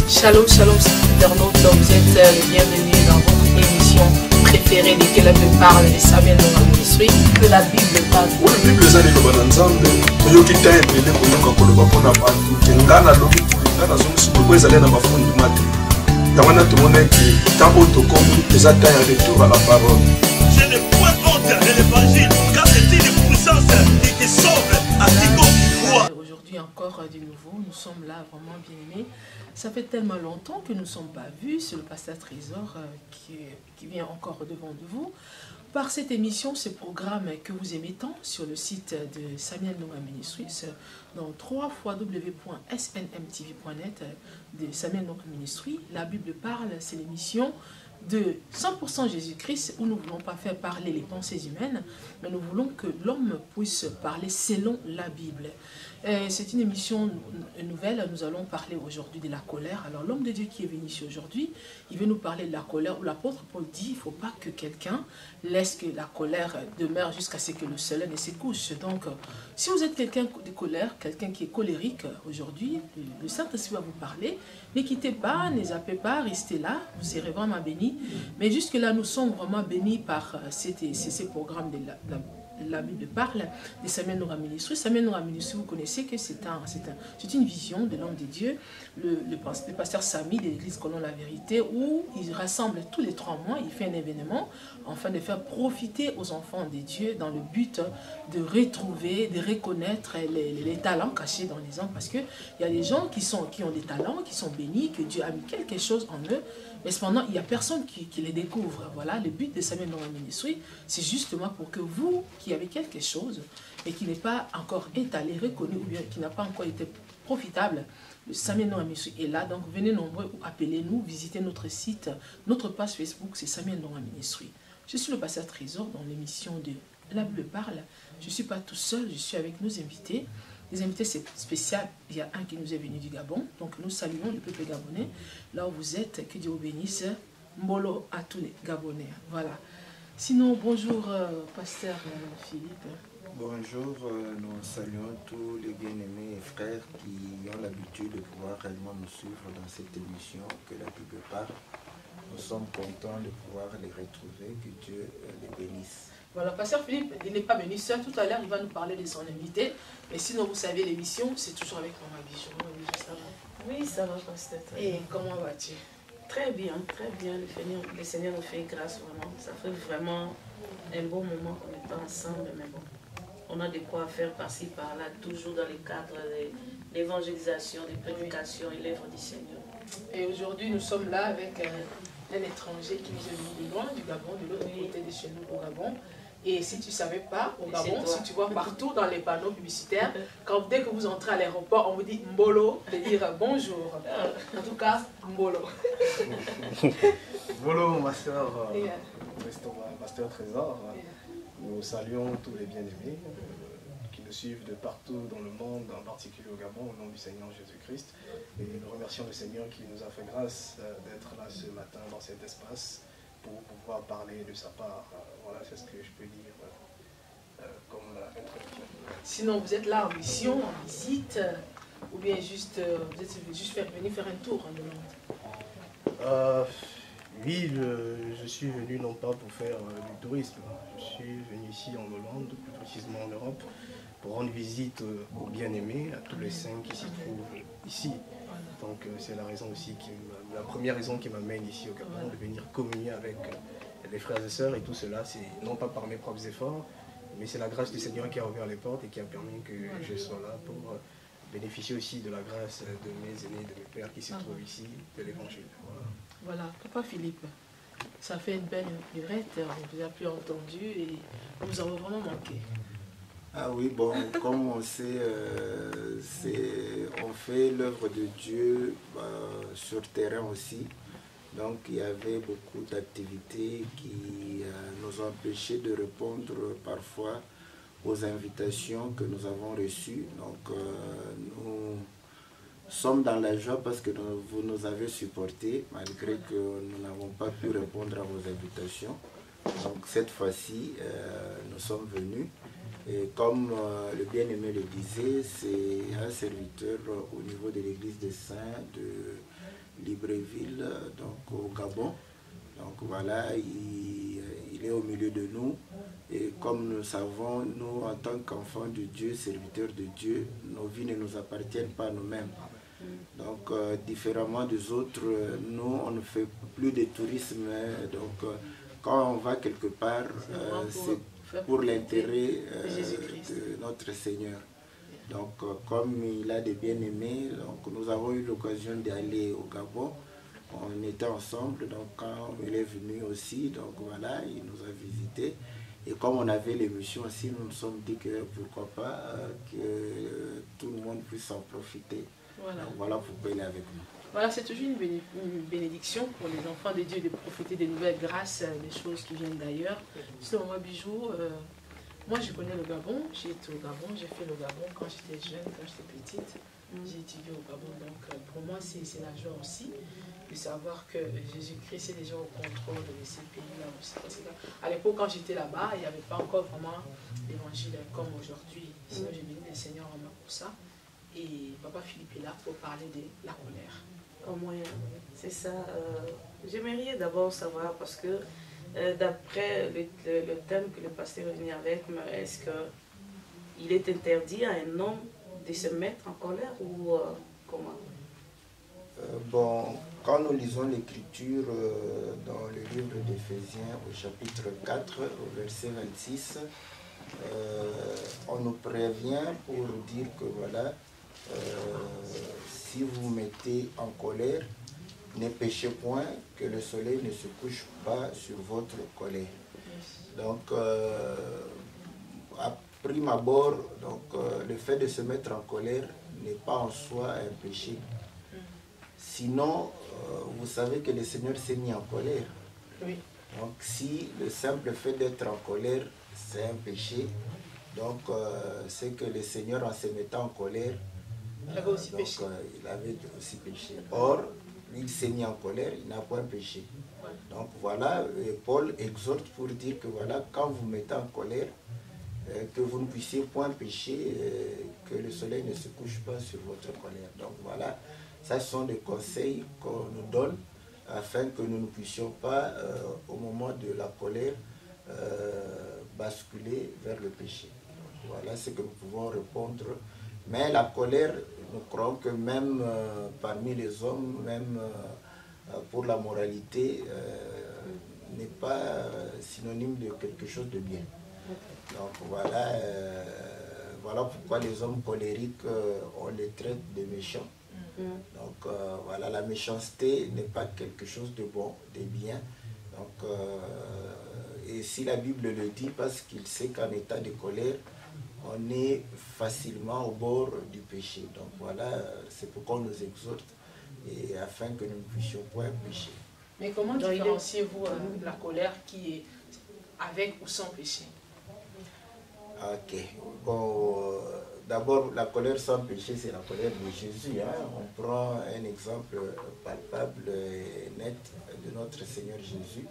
Shalom, shalom, internautes, vous êtes les bienvenus dans votre émission préférée de Que la Bible parle de Samuel Nonga Ministry, Que la Bible parle. Oui, la Bible est allée dans l'ensemble. Je suis très bien pour nous quand on va pour la part. Ngana lobi ngana zomu si vous allez dans ma fond du matin. Yamana tout le monde qui tant auto comme les attentes à retour à la parole. Je ne point honte de l'évangile, car c'est une puissance qui sauve à quiconque croit. Aujourd'hui encore de nouveau, nous sommes là vraiment bien aimés. Ça fait tellement longtemps que nous ne sommes pas vus. C'est le pasteur Trésor qui vient encore devant de vous. Par cette émission, ce programme que vous aimez tant sur le site de Samuel Nonga Ministries, dans www.snmtv.net de Samuel Nonga Ministries. La Bible parle, c'est l'émission de 100% Jésus-Christ où nous ne voulons pas faire parler les pensées humaines, mais nous voulons que l'homme puisse parler selon la Bible. C'est une émission nouvelle, nous allons parler aujourd'hui de la colère. Alors l'homme de Dieu qui est venu ici aujourd'hui, il veut nous parler de la colère, où l'apôtre Paul dit, il ne faut pas que quelqu'un laisse que la colère demeure jusqu'à ce que le soleil ne se couche. Donc, si vous êtes quelqu'un de colère, quelqu'un qui est colérique aujourd'hui, le Saint-Esprit va vous parler. Ne quittez pas, ne zappez pas, restez là, vous serez vraiment bénis. Mais jusque-là, nous sommes vraiment bénis par ces programmes de la Bible parle de Samuel Nonga Ministries. Samuel Nonga Ministries, vous connaissez que c'est une vision de l'homme de Dieu, le pasteur Samy de l'église Colon La Vérité, où il rassemble tous les 3 mois, il fait un événement afin de faire profiter aux enfants de Dieu dans le but de retrouver, de reconnaître les talents cachés dans les hommes, parce qu'il y a des gens qui ont des talents, qui sont bénis, que Dieu a mis quelque chose en eux, mais cependant, il n'y a personne qui les découvre. Voilà, le but de Samuel Nonga Ministries, c'est justement pour que vous, qui avez quelque chose, et qui n'est pas encore étalé, reconnu, ou bien qui n'a pas encore été profitable, le Samuel Nonga Ministries est là. Donc, venez nombreux ou appelez-nous, visitez notre site, notre page Facebook, c'est Samuel Nonga Ministries. Je suis le pasteur Trésor dans l'émission de La Bible parle. Je ne suis pas tout seul, je suis avec nos invités. Les invités, c'est spécial. Il y a un qui nous est venu du Gabon. Donc nous saluons le peuple gabonais. Là où vous êtes, que Dieu vous bénisse. Mbolo à tous les Gabonais. Voilà. Sinon, bonjour, pasteur Philippe. Bonjour, nous saluons tous les bien-aimés et frères qui ont l'habitude de pouvoir réellement nous suivre dans cette émission que la Bible parle. Nous sommes contents de pouvoir les retrouver. Que Dieu les bénisse. Voilà, pasteur Philippe, il n'est pas venu seul. Tout à l'heure, il va nous parler de son invité. Mais sinon, vous savez, l'émission, c'est toujours avec Maman Bijou. Ça va? Oui, ça va, pasteur. Et comment vas-tu? Très bien, très bien. Le Seigneur nous fait grâce, vraiment. Ça fait vraiment un bon moment qu'on est ensemble, mais bon, on a de quoi faire par-ci, par-là, toujours dans le cadre de l'évangélisation, de prédication et l'œuvre du Seigneur. Et aujourd'hui, nous sommes là avec un étranger qui nous est venu de loin, du Gabon, de l'autre côté de chez nous, au Gabon. Et si tu ne savais pas, au Gabon, si tu vois partout dans les panneaux publicitaires, dès que vous entrez à l'aéroport, on vous dit Mbolo, de dire bonjour. En tout cas, Mbolo. Bonjour, Pasteur Trésor. Nous saluons tous les bien-aimés qui nous suivent de partout dans le monde, en particulier au Gabon, au nom du Seigneur Jésus-Christ. Et nous remercions le Seigneur qui nous a fait grâce d'être là ce matin dans cet espace pour pouvoir parler de sa part. Voilà, c'est ce que je peux dire comme introduction. Sinon, vous êtes là en mission, en visite, ou bien juste, vous êtes juste venu faire un tour en Hollande? Oui, je suis venu non pas pour faire du tourisme. Je suis venu ici en Hollande, plus précisément en Europe, pour rendre visite aux bien-aimés, à tous les saints qui s'y trouvent ici. Donc c'est la raison aussi, la première raison qui m'amène ici au Gabon, de venir communier avec les frères et sœurs, et tout cela, c'est non pas par mes propres efforts, mais c'est la grâce du Seigneur qui a ouvert les portes et qui a permis que je sois là pour bénéficier aussi de la grâce de mes aînés, de mes pères qui se trouvent ici, de l'évangile. Voilà, Papa Philippe, ça fait une belle lurette, on vous a plus entendu et vous avez vraiment manqué. Ah oui, bon, comme on sait, on fait l'œuvre de Dieu sur terrain aussi. Donc il y avait beaucoup d'activités qui nous ont empêchés de répondre parfois aux invitations que nous avons reçues. Donc nous sommes dans la joie parce que vous nous avez supportés malgré que nous n'avons pas pu répondre à vos invitations. Donc cette fois-ci, nous sommes venus. Et comme le bien-aimé le disait, c'est un serviteur au niveau de l'Église des Saints Libreville, donc au Gabon. Donc voilà, il est au milieu de nous. Et comme nous savons, nous, en tant qu'enfants de Dieu, serviteurs de Dieu, nos vies ne nous appartiennent pas à nous-mêmes. Donc, différemment des autres, nous, on ne fait plus de tourisme. Donc, quand on va quelque part, c'est pour l'intérêt de notre Seigneur. Donc, comme il a des bien-aimés, donc nous avons eu l'occasion d'aller au Gabon. On était ensemble, donc quand il est venu aussi, donc voilà, il nous a visités. Et comme on avait l'émission aussi, nous nous sommes dit que pourquoi pas que tout le monde puisse en profiter. Voilà, donc voilà pourquoi il est avec nous. Voilà, c'est toujours une bénédiction pour les enfants de Dieu de profiter des nouvelles grâces, des choses qui viennent d'ailleurs. C'est moi, Bijou. Moi, je connais le Gabon. J'ai été au Gabon. J'ai fait le Gabon quand j'étais jeune, quand j'étais petite. J'ai étudié au Gabon. Donc, pour moi, c'est la joie aussi de savoir que Jésus-Christ est déjà au contrôle de ces pays-là aussi. Parce qu'à l'époque, quand j'étais là-bas, il n'y avait pas encore vraiment l'évangile comme aujourd'hui. Sinon, j'ai béni le Seigneur en main pour ça. Et Papa Philippe est là pour parler de la colère. Au moyen, c'est ça. J'aimerais d'abord savoir, parce que d'après le thème que le pasteur est venu avec, est-ce qu'il est interdit à un homme de se mettre en colère ou comment? Bon, quand nous lisons l'Écriture dans le livre d'Éphésiens au chapitre 4, au verset 26, on nous prévient pour dire que voilà, si vous vous mettez en colère, ne péchez point, que le soleil ne se couche pas sur votre colère. Donc, à prime abord, donc, le fait de se mettre en colère n'est pas en soi un péché. Sinon, vous savez que le Seigneur s'est mis en colère. Oui. Donc, si le simple fait d'être en colère, c'est un péché, donc c'est que le Seigneur, en se mettant en colère, il avait aussi péché. Il avait aussi péché. Or, il s'est mis en colère, il n'a point péché. Ouais. Donc voilà, Paul exhorte pour dire que voilà, quand vous mettez en colère, que vous ne puissiez point pécher, que le soleil ne se couche pas sur votre colère. Donc voilà, ça ce sont des conseils qu'on nous donne afin que nous ne puissions pas, au moment de la colère, basculer vers le péché. Donc, voilà ce que nous pouvons répondre. Mais la colère, nous croyons que même parmi les hommes, même pour la moralité, n'est pas synonyme de quelque chose de bien. Donc voilà, voilà pourquoi les hommes colériques, on les traite de méchants. Donc voilà, la méchanceté n'est pas quelque chose de bon, de bien. Donc, et si la Bible le dit, parce qu'il sait qu'en état de colère, on est facilement au bord du péché. Donc voilà, c'est pourquoi on nous exhorte, et afin que nous ne puissions point pécher. Mais comment différenciez-vous la colère qui est avec ou sans péché? Ok. Bon, d'abord, la colère sans péché, c'est la colère de Jésus. Hein. On prend un exemple palpable et net de notre Seigneur Jésus.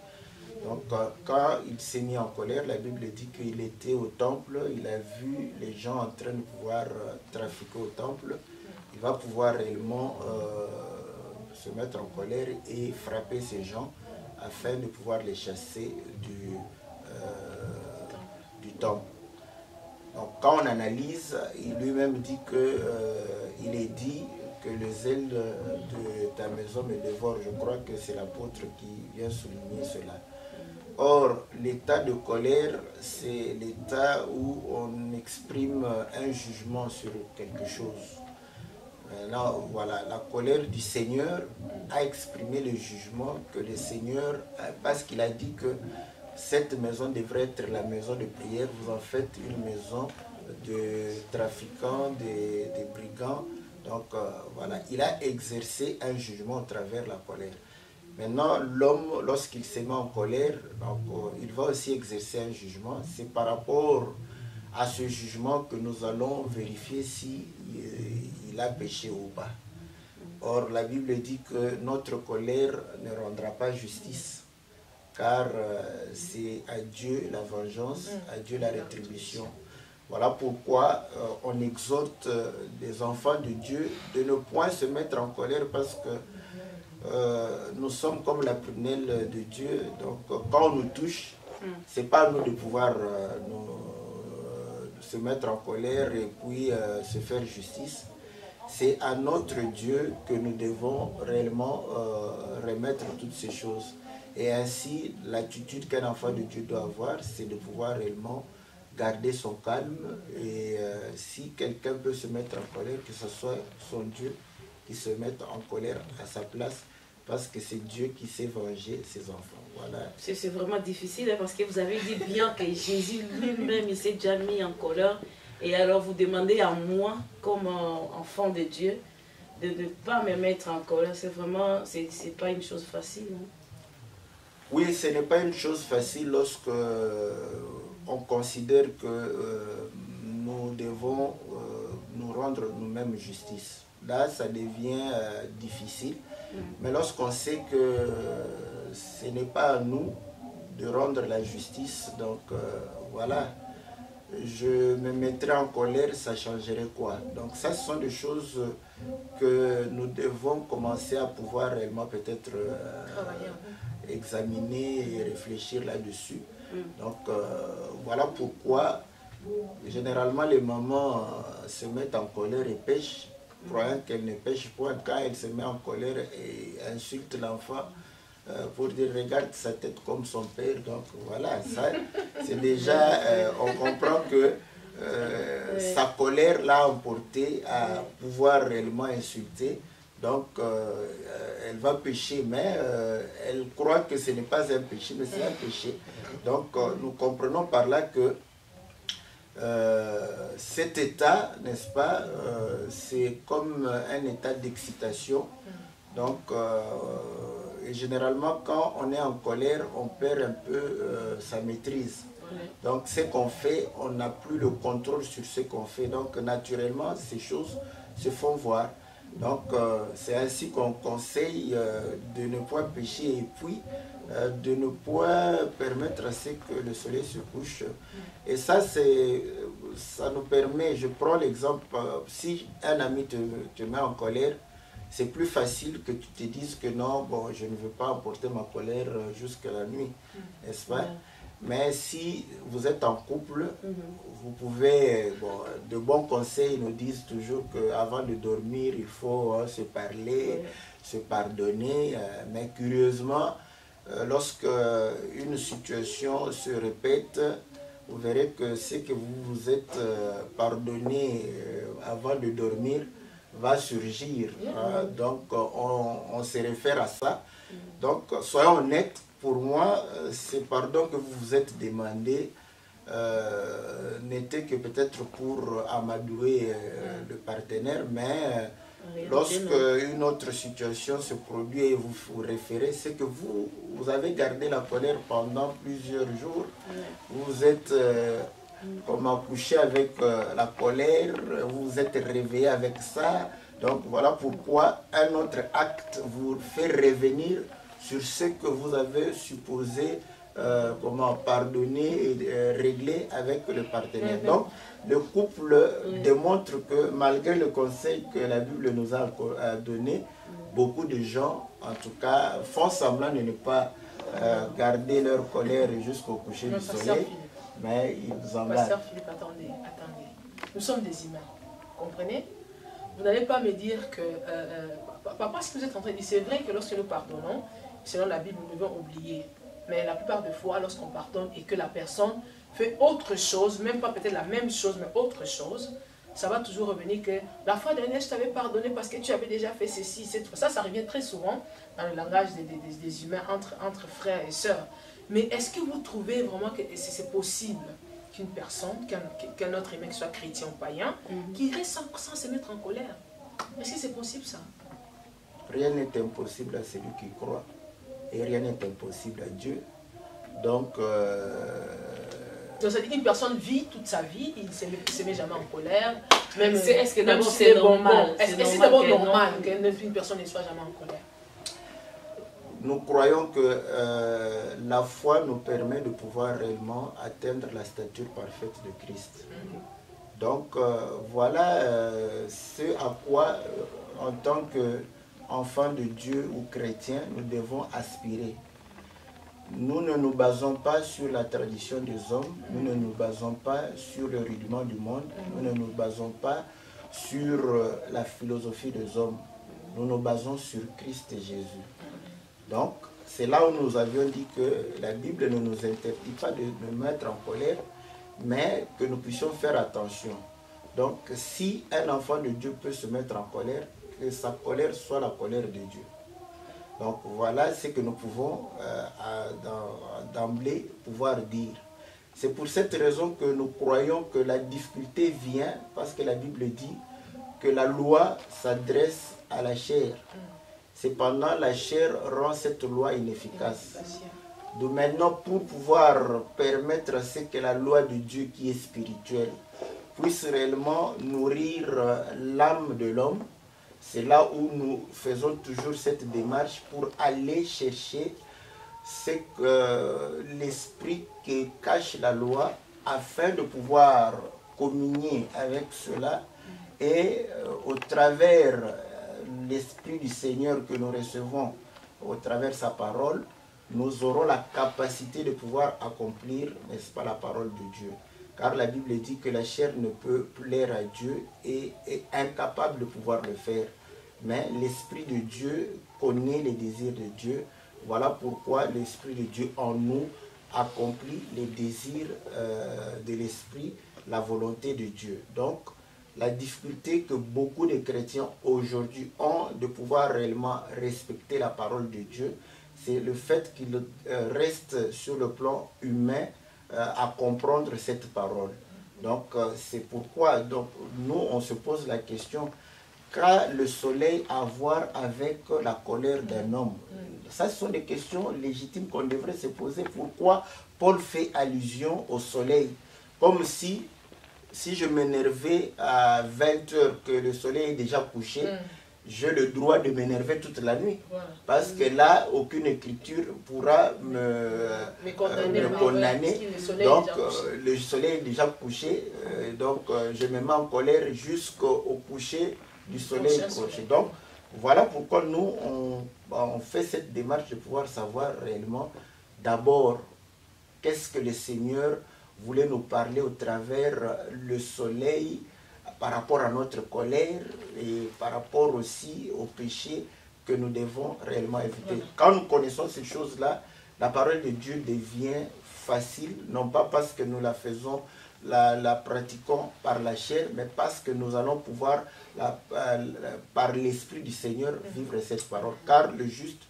Donc, quand il s'est mis en colère, la Bible dit qu'il était au temple, il a vu les gens en train de pouvoir trafiquer au temple. Il va pouvoir réellement se mettre en colère et frapper ces gens afin de pouvoir les chasser du temple. Donc, quand on analyse, il lui-même dit que il est dit que le zèle de ta maison me dévore. Je crois que c'est l'apôtre qui vient souligner cela. Or, l'état de colère, c'est l'état où on exprime un jugement sur quelque chose. Maintenant, voilà, la colère du Seigneur a exprimé le jugement que le Seigneur, parce qu'il a dit que cette maison devrait être la maison de prière, vous en faites une maison de trafiquants, de brigands. Donc voilà, il a exercé un jugement à travers la colère. Maintenant, l'homme, lorsqu'il se met en colère, donc, il va aussi exercer un jugement. C'est par rapport à ce jugement que nous allons vérifier si il a péché ou pas. Or, la Bible dit que notre colère ne rendra pas justice, car c'est à Dieu la vengeance, à Dieu la rétribution. Voilà pourquoi on exhorte les enfants de Dieu de ne point se mettre en colère, parce que nous sommes comme la prunelle de Dieu. Donc quand on nous touche, c'est pas à nous de pouvoir se mettre en colère et puis se faire justice. C'est à notre Dieu que nous devons réellement remettre toutes ces choses. Et ainsi, l'attitude qu'un enfant de Dieu doit avoir, c'est de pouvoir réellement garder son calme. Et si quelqu'un peut se mettre en colère, que ce soit son Dieu qui se mette en colère à sa place, parce que c'est Dieu qui sait venger ses enfants. Voilà. C'est vraiment difficile, hein, parce que vous avez dit bien que Jésus lui-même, il s'est déjà mis en colère. Et alors vous demandez à moi, comme enfant de Dieu, de ne pas me mettre en colère. C'est vraiment, c'est pas une chose facile. Hein. Oui, ce n'est pas une chose facile lorsque on considère que nous devons nous rendre nous-mêmes justice. Là, ça devient difficile. Mais lorsqu'on sait que ce n'est pas à nous de rendre la justice, donc voilà, je me mettrais en colère, ça changerait quoi? Donc ça, ce sont des choses que nous devons commencer à pouvoir réellement peut-être examiner et réfléchir là-dessus. Donc voilà pourquoi généralement les mamans se mettent en colère et pêchent, croyant qu'elles ne pêchent point. Quand elles se mettent en colère et insultent l'enfant pour dire regarde sa tête comme son père, donc voilà, ça c'est déjà, on comprend que sa colère l'a emporté à pouvoir réellement insulter. Donc elle va pécher, mais elle croit que ce n'est pas un péché, mais c'est un péché. Donc nous comprenons par là que cet état, n'est-ce pas, c'est comme un état d'excitation. Donc et généralement quand on est en colère, on perd un peu sa maîtrise. Donc ce qu'on fait, on n'a plus le contrôle sur ce qu'on fait. Donc naturellement, ces choses se font voir. Donc c'est ainsi qu'on conseille de ne point pécher et puis de ne point permettre à ce que le soleil se couche. Et ça, ça nous permet, je prends l'exemple, si un ami te met en colère, c'est plus facile que tu te dises que non, bon, je ne veux pas emporter ma colère jusqu'à la nuit, n'est-ce pas? Mais si vous êtes en couple, vous pouvez, bon, de bons conseils nous disent toujours qu'avant de dormir, il faut se parler, se pardonner. Mais curieusement, lorsque une situation se répète, vous verrez que ce que vous vous êtes pardonné avant de dormir va surgir. Donc on se réfère à ça. Donc soyons honnêtes. Pour moi, ce pardon que vous vous êtes demandé n'était que peut-être pour amadouer le partenaire, mais lorsque une autre situation se produit et vous vous référez, c'est que vous avez gardé la colère pendant plusieurs jours, vous êtes comme accouché avec la colère, vous vous êtes réveillé avec ça. Donc voilà pourquoi un autre acte vous fait revenir sur ce que vous avez supposé pardonner et régler avec le partenaire. Donc le couple démontre que malgré le conseil que la Bible nous a donné, beaucoup de gens, en tout cas, font semblant de ne pas garder leur colère jusqu'au coucher du soleil, mais ils en gardent. Pasteur Philippe, attendez. Nous sommes des humains, comprenez? Vous n'allez pas me dire que... papa, ce que vous êtes en train de dire, c'est vrai que lorsque nous pardonnons, selon la Bible, nous devons oublier. Mais la plupart des fois, lorsqu'on pardonne et que la personne fait autre chose, même pas peut-être la même chose, mais autre chose, ça va toujours revenir que la fois dernière, je t'avais pardonné parce que tu avais déjà fait ceci, cette fois. Ça revient très souvent dans le langage des humains entre frères et sœurs. Mais est-ce que vous trouvez vraiment que c'est possible qu'une personne, qu'un autre humain, qui soit chrétien ou païen, qui reste sans se mettre en colère? Est-ce que c'est possible ça? Rien n'est impossible à celui qui croit. Et rien n'est impossible à Dieu. Donc ça dit qu'une personne vit toute sa vie, il ne se met jamais en colère. Est-ce que d'abord c'est normal? Est-ce que c'est d'abord normal qu'une personne ne soit jamais en colère? Nous croyons que la foi nous permet de pouvoir réellement atteindre la stature parfaite de Christ. Donc voilà ce à quoi, en tant que enfants de Dieu ou chrétiens, nous devons aspirer. Nous ne nous basons pas sur la tradition des hommes, nous ne nous basons pas sur le rudiment du monde, nous ne nous basons pas sur la philosophie des hommes. Nous nous basons sur Christ et Jésus. Donc, c'est là où nous avions dit que la Bible ne nous interdit pas de nous mettre en colère, mais que nous puissions faire attention. Donc, si un enfant de Dieu peut se mettre en colère, que sa colère soit la colère de Dieu. Donc, voilà ce que nous pouvons d'emblée pouvoir dire. C'est pour cette raison que nous croyons que la difficulté vient, parce que la Bible dit que la loi s'adresse à la chair. Cependant, la chair rend cette loi inefficace. Donc maintenant, pour pouvoir permettre à ce que la loi de Dieu qui est spirituelle puisse réellement nourrir l'âme de l'homme, c'est là où nous faisons toujours cette démarche pour aller chercher ce que l'esprit qui cache la loi afin de pouvoir communier avec cela et au travers l'esprit du Seigneur que nous recevons au travers sa parole, nous aurons la capacité de pouvoir accomplir, n'est-ce pas, la parole de Dieu. Car la Bible dit que la chair ne peut plaire à Dieu et est incapable de pouvoir le faire. Mais l'Esprit de Dieu connaît les désirs de Dieu. Voilà pourquoi l'Esprit de Dieu en nous accomplit les désirs de l'Esprit, la volonté de Dieu. Donc, la difficulté que beaucoup de chrétiens aujourd'hui ont de pouvoir réellement respecter la parole de Dieu, c'est le fait qu'ils restent sur le plan humain à comprendre cette parole. Donc, c'est pourquoi nous, on se pose la question, qu'a le soleil à voir avec la colère d'un homme? Ça, ce sont des questions légitimes qu'on devrait se poser. Pourquoi Paul fait allusion au soleil? Comme si je m'énervais à 20 h que le soleil est déjà couché, j'ai le droit de m'énerver toute la nuit. Voilà. Parce que là, aucune écriture pourra me condamner. Donc, le soleil est déjà couché. Donc, je me mets en colère jusqu'au coucher du soleil couché. Donc, voilà pourquoi nous, on fait cette démarche de pouvoir savoir réellement, d'abord, qu'est-ce que le Seigneur voulait nous parler au travers le soleil, par rapport à notre colère et par rapport aussi au péché que nous devons réellement éviter. Voilà. Quand nous connaissons ces choses-là, la parole de Dieu devient facile, non pas parce que nous la faisons, la pratiquons par la chair, mais parce que nous allons pouvoir, par l'Esprit du Seigneur, vivre cette parole. Car le juste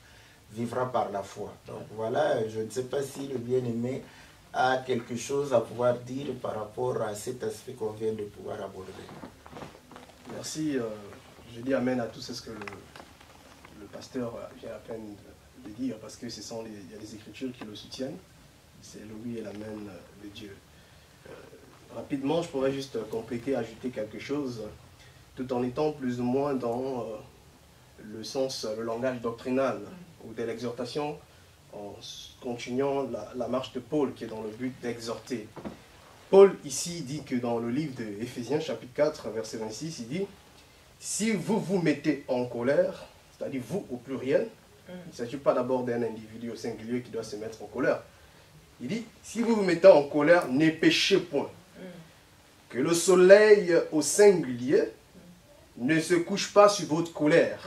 vivra par la foi. Donc voilà, je ne sais pas si le bien-aimé a quelque chose à pouvoir dire par rapport à cet aspect qu'on vient de pouvoir aborder. Merci. Je dis amen à tout ce que le pasteur vient à peine de dire, parce que il y a des écritures qui le soutiennent. C'est le oui et l'amen de Dieu. Rapidement, je pourrais juste compléter, ajouter quelque chose, tout en étant plus ou moins dans le langage doctrinal ou de l'exhortation, en continuant la marche de Paul qui est dans le but d'exhorter. Paul ici dit que dans le livre d'Éphésiens chapitre 4 verset 26, il dit « Si vous vous mettez en colère », c'est-à-dire vous au pluriel, il ne s'agit pas d'abord d'un individu au singulier qui doit se mettre en colère. Il dit « Si vous vous mettez en colère, ne péchez point. Que le soleil au singulier ne se couche pas sur votre colère. »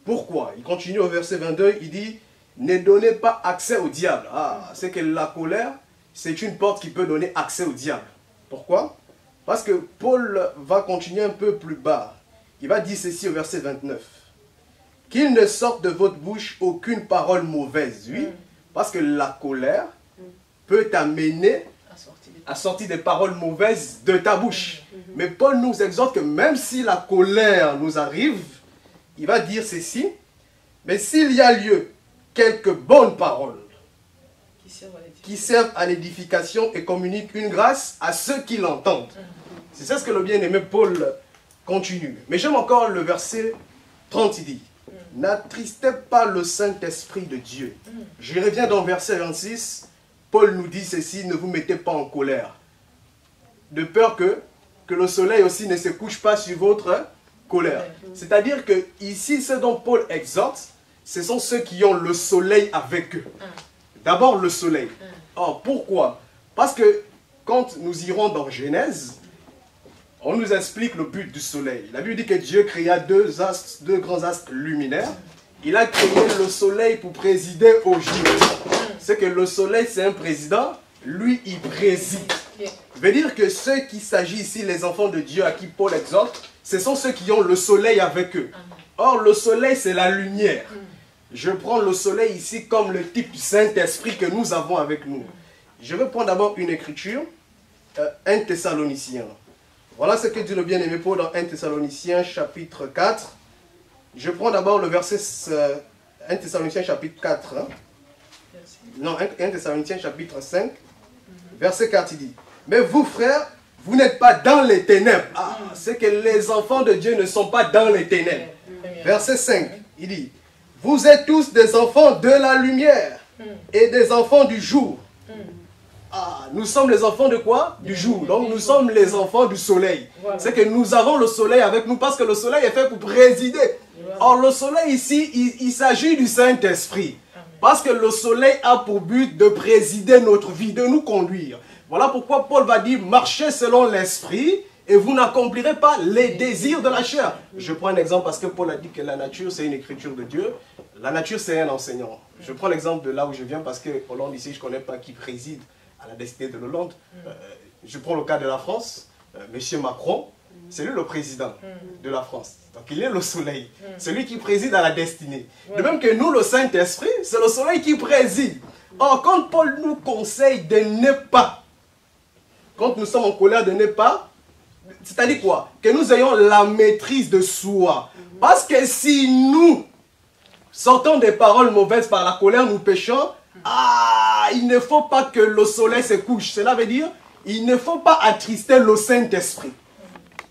Pourquoi? Il continue au verset 22, il dit « Ne donnez pas accès au diable. » Ah, c'est que la colère, c'est une porte qui peut donner accès au diable. Pourquoi? Parce que Paul va continuer un peu plus bas. Il va dire ceci au verset 29. « Qu'il ne sorte de votre bouche aucune parole mauvaise. » Oui, parce que la colère peut t'amener à sortir des paroles mauvaises de ta bouche. Mais Paul nous exhorte que même si la colère nous arrive, il va dire ceci, mais s'il y a lieu, quelques bonnes paroles qui servent à l'édification et communiquent une grâce à ceux qui l'entendent. C'est ça ce que le bien-aimé Paul continue. Mais j'aime encore le verset 30, il dit, n'attristez pas le Saint-Esprit de Dieu. Je reviens dans le verset 26, Paul nous dit ceci, ne vous mettez pas en colère. De peur que le soleil aussi ne se couche pas sur votre colère. C'est-à-dire que ici, ce dont Paul exhorte, ce sont ceux qui ont le soleil avec eux. D'abord le soleil. Or, pourquoi? Parce que quand nous irons dans Genèse, on nous explique le but du soleil. La Bible dit que Dieu créa deux grands astres luminaires. Il a créé le soleil pour présider au jour. C'est que le soleil, c'est un président, lui, il préside. Veut dire que ceux qui s'agit ici, les enfants de Dieu à qui Paul exhorte, ce sont ceux qui ont le soleil avec eux. Or, le soleil, c'est la lumière. Je prends le soleil ici comme le type du Saint-Esprit que nous avons avec nous. Je vais prendre d'abord une écriture, 1 Thessaloniciens. Voilà ce que dit le bien-aimé Paul dans 1 Thessaloniciens chapitre 4. Je prends d'abord le verset 1 Thessaloniciens chapitre 4. Hein? Non, 1 Thessaloniciens chapitre 5, verset 4, il dit: mais vous, frères, vous n'êtes pas dans les ténèbres. Ah, c'est que les enfants de Dieu ne sont pas dans les ténèbres. Verset 5, il dit: vous êtes tous des enfants de la lumière et des enfants du jour. Ah, nous sommes les enfants de quoi? Du jour. Donc nous sommes les enfants du soleil. Voilà. C'est que nous avons le soleil avec nous parce que le soleil est fait pour présider. Voilà. Or le soleil ici, il s'agit du Saint-Esprit. Parce que le soleil a pour but de présider notre vie, de nous conduire. Voilà pourquoi Paul va dire: marchez selon l'esprit et vous n'accomplirez pas les désirs de la chair. Je prends un exemple parce que Paul a dit que la nature c'est une écriture de Dieu. La nature c'est un enseignant. Je prends l'exemple de là où je viens parce que Hollande ici je ne connais pas qui préside à la destinée de l'Hollande. Je prends le cas de la France. Monsieur Macron, c'est lui le président de la France. Donc il est le soleil. C'est lui qui préside à la destinée. De même que nous, le Saint-Esprit, c'est le soleil qui préside. Or, quand Paul nous conseille de ne pas, quand nous sommes en colère, de ne pas, c'est-à-dire quoi? Que nous ayons la maîtrise de soi. Parce que si nous sortons des paroles mauvaises par la colère, nous péchons, il ne faut pas que le soleil se couche. Cela veut dire, il ne faut pas attrister le Saint-Esprit.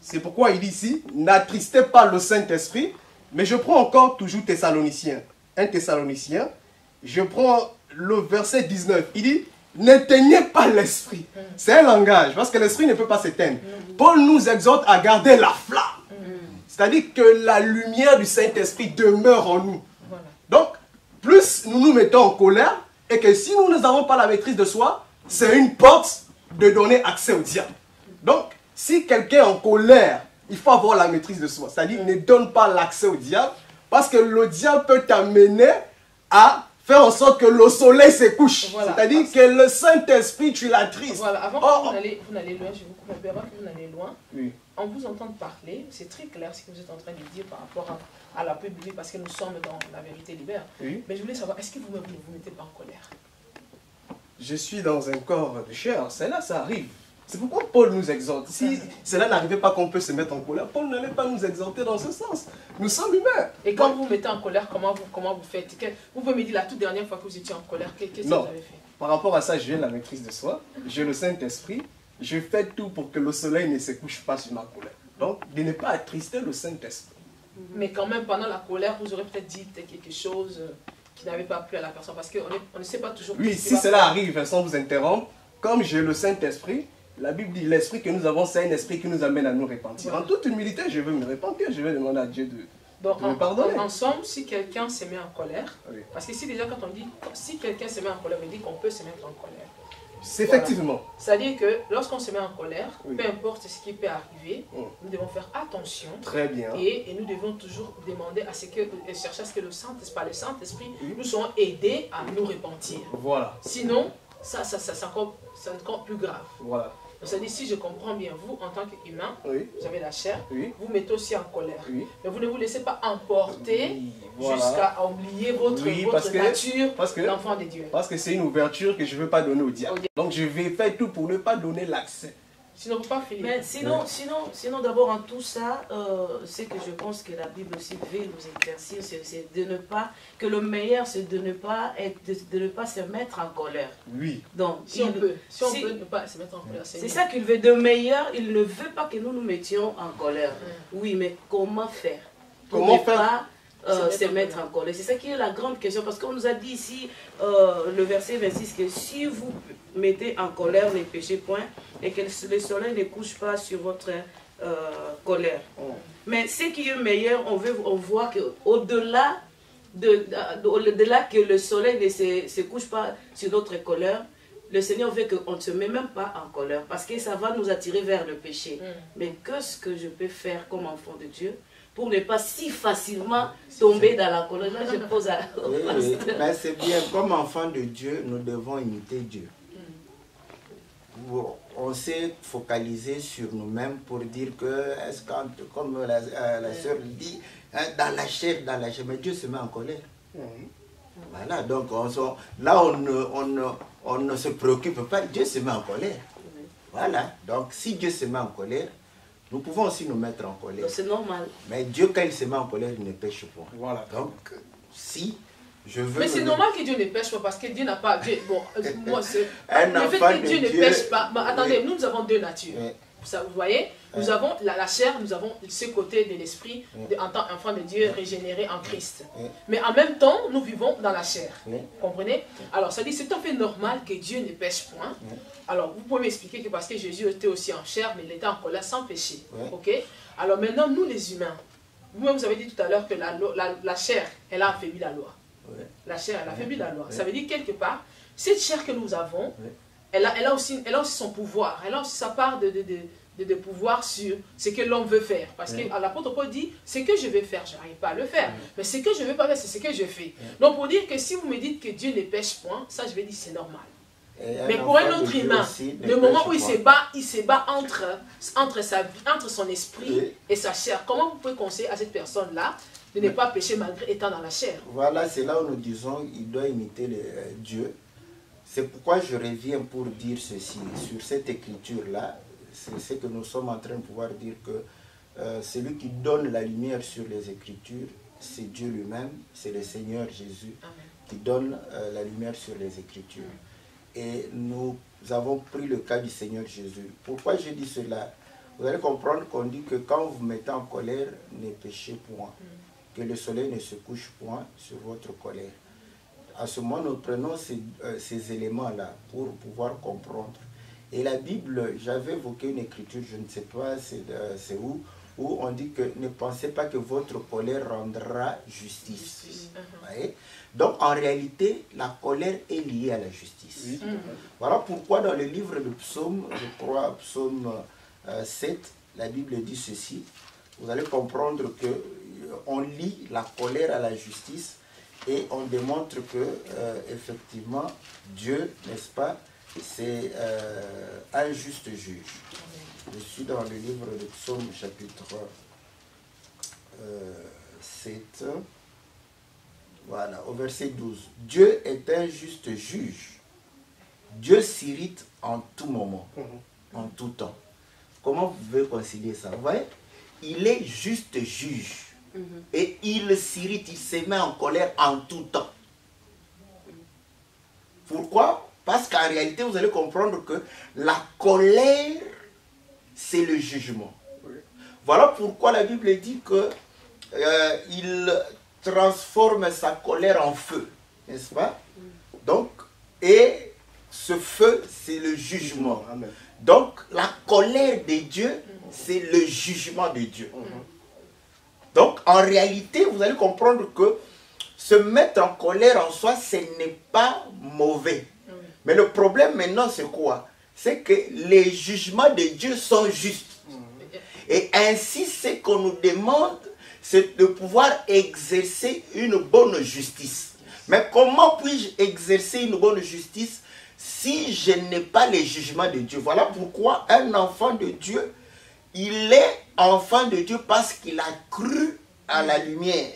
C'est pourquoi il dit ici, n'attristez pas le Saint-Esprit. Mais je prends encore toujours Thessaloniciens. 1 Thessaloniciens. Je prends le verset 19. Il dit, n'éteignez pas l'esprit. C'est un langage, parce que l'esprit ne peut pas s'éteindre. Paul nous exhorte à garder la flamme. C'est-à-dire que la lumière du Saint-Esprit demeure en nous. Donc, plus nous nous mettons en colère, et que si nous n'avons pas la maîtrise de soi, c'est une porte de donner accès au diable. Donc, si quelqu'un est en colère, il faut avoir la maîtrise de soi. C'est-à-dire, ne donne pas l'accès au diable, parce que le diable peut t'amener à faire en sorte que le soleil se couche. Voilà. C'est-à-dire que le Saint-Esprit, tu l'attristes. Voilà, avant que vous n'allez loin, je vous coupe un peu, avant que vous n'allez loin, on vous entend parler, c'est très clair ce que vous êtes en train de dire par rapport à la Bible, parce que nous sommes dans la vérité libère. Mais je voulais savoir, est-ce que vous ne vous mettez pas en colère? Je suis dans un corps de chair, cela, ça arrive. C'est pourquoi Paul nous exhorte. Si cela n'arrivait pas qu'on peut se mettre en colère, Paul n'allait pas nous exhorter dans ce sens. Nous sommes humains. Et quand vous vous mettez en colère, comment vous faites? Vous pouvez me dire la toute dernière fois que vous étiez en colère, qu'est-ce que vous avez fait? Par rapport à ça, j'ai la maîtrise de soi, j'ai le Saint-Esprit, je fais tout pour que le soleil ne se couche pas sur ma colère. Donc, de ne pas attrister le Saint-Esprit. Mais quand même, pendant la colère, vous aurez peut-être dit quelque chose qui n'avait pas plu à la personne, parce qu'on ne sait pas toujours... Oui, si cela arrive, sans vous interrompre, comme j'ai le Saint-Esprit, la Bible dit l'esprit que nous avons, c'est un esprit qui nous amène à nous repentir. Voilà. En toute humilité, je veux me repentir, je vais demander à Dieu de me pardonner. En somme, si quelqu'un se met en colère, parce que ici déjà quand on dit, si quelqu'un se met en colère, on dit qu'on peut se mettre en colère. C'est effectivement. Voilà. C'est-à-dire que lorsqu'on se met en colère, peu importe ce qui peut arriver, nous devons faire attention. Très bien. Et nous devons toujours demander à ce que, chercher à ce que le Saint-Esprit nous soit aidé à nous repentir. Voilà. Sinon, c'est encore plus grave. Voilà. C'est-à-dire, si je comprends bien, vous, en tant qu'humain, vous avez la chair, vous mettez aussi en colère. Mais vous ne vous laissez pas emporter jusqu'à oublier votre nature d'enfant de Dieu. Parce que c'est une ouverture que je ne veux pas donner au diable. Donc je vais faire tout pour ne pas donner l'accès. Sinon, vous ne pouvez pas finir. Mais sinon d'abord, en tout ça, ce que je pense que la Bible aussi veut nous éclaircir, c'est de ne pas, que le meilleur, c'est de ne pas se mettre en colère. Oui. Donc, si on peut ne pas se mettre en colère. C'est ça qu'il veut de meilleur, il ne veut pas que nous nous mettions en colère. Oui, mais comment faire? Comment faire? Se mettre en colère. C'est ça qui est la grande question, parce qu'on nous a dit ici, le verset 26, que si vous mettez en colère, ne péchez point, et que le soleil ne couche pas sur votre colère. Mais ce qui est meilleur, on voit qu'au-delà au-delà que le soleil ne se couche pas sur notre colère, le Seigneur veut qu'on ne se met même pas en colère, parce que ça va nous attirer vers le péché. Mais qu'est-ce que je peux faire comme enfant de Dieu pour ne pas si facilement tomber dans la colère? Là, je pose à... Oui, mais c'est bien, comme enfant de Dieu, nous devons imiter Dieu. On s'est focalisé sur nous-mêmes pour dire que, comme la sœur le dit, hein, dans la chair, mais Dieu se met en colère. Voilà, donc là on ne se préoccupe pas, Dieu se met en colère. Voilà, donc si Dieu se met en colère, nous pouvons aussi nous mettre en colère. C'est normal. Mais Dieu, quand il se met en colère, il ne pêche pas. Voilà. Donc, si je veux... Mais c'est normal que Dieu ne pêche pas, parce que Dieu n'a pas... Bon, moi, c'est... Un le fait enfant que Dieu de ne pêche pas... Mais attendez, oui. nous avons deux natures. Oui. Ça, vous voyez, nous avons la chair, nous avons ce côté de l'esprit, en tant qu'enfant de Dieu régénéré en Christ. Mais en même temps, nous vivons dans la chair. Vous comprenez? Alors, ça dit, c'est tout à fait normal que Dieu ne pêche point. Alors, vous pouvez m'expliquer que parce que Jésus était aussi en chair, mais il était en colère sans péché. Ok? Alors maintenant, nous les humains, vous-même vous avez dit tout à l'heure que la chair, elle a affaibli la loi. La chair, elle a affaibli la loi. Ça veut dire quelque part, cette chair que nous avons, elle a aussi son pouvoir, elle a aussi sa part de pouvoir sur ce que l'homme veut faire. Parce que l'apôtre Paul dit, ce que je vais faire, je n'arrive pas à le faire. Mais ce que je ne veux pas faire, c'est ce que je fais. Donc pour dire que si vous me dites que Dieu ne pêche point, ça je vais dire c'est normal. Mais pour un autre humain, le moment où il se bat entre son esprit et sa chair, comment vous pouvez conseiller à cette personne-là de ne pas pécher malgré étant dans la chair? Voilà, c'est là où nous disons il doit imiter Dieu. C'est pourquoi je reviens pour dire ceci. Sur cette écriture-là, c'est ce que nous sommes en train de pouvoir dire que celui qui donne la lumière sur les écritures, c'est Dieu lui-même, c'est le Seigneur Jésus qui donne la lumière sur les écritures. Et nous avons pris le cas du Seigneur Jésus. Pourquoi je dis cela? Vous allez comprendre qu'on dit que quand vous mettez en colère, ne péchez point. Que le soleil ne se couche point sur votre colère. À ce moment, nous prenons ces éléments-là pour pouvoir comprendre. Et la Bible, j'avais évoqué une écriture, je ne sais pas c'est où on dit que ne pensez pas que votre colère rendra justice. Voyez? Donc en réalité, la colère est liée à la justice. Voilà pourquoi dans le livre de Psaume, je crois, Psaume 7, la Bible dit ceci. Vous allez comprendre que on lie la colère à la justice et on démontre que effectivement Dieu, n'est-ce pas, c'est un juste juge. Je suis dans le livre de Psaume chapitre 7, voilà, au verset 12. Dieu est un juste juge. Dieu s'irrite en tout moment, en tout temps. Comment vous pouvez concilier ça? Vous voyez, il est juste juge. Et il s'irrite, il se met en colère en tout temps. Pourquoi? Parce qu'en réalité, vous allez comprendre que la colère, c'est le jugement. Voilà pourquoi la Bible dit que il transforme sa colère en feu, n'est-ce pas? Donc, et ce feu, c'est le jugement. Donc, la colère de Dieu, c'est le jugement de Dieu. Donc, en réalité, vous allez comprendre que se mettre en colère en soi, ce n'est pas mauvais. Mais le problème maintenant, c'est quoi? C'est que les jugements de Dieu sont justes. Et ainsi, ce qu'on nous demande, c'est de pouvoir exercer une bonne justice. Mais comment puis-je exercer une bonne justice si je n'ai pas les jugements de Dieu? Voilà pourquoi un enfant de Dieu, il est enfant de Dieu parce qu'il a cru à la lumière.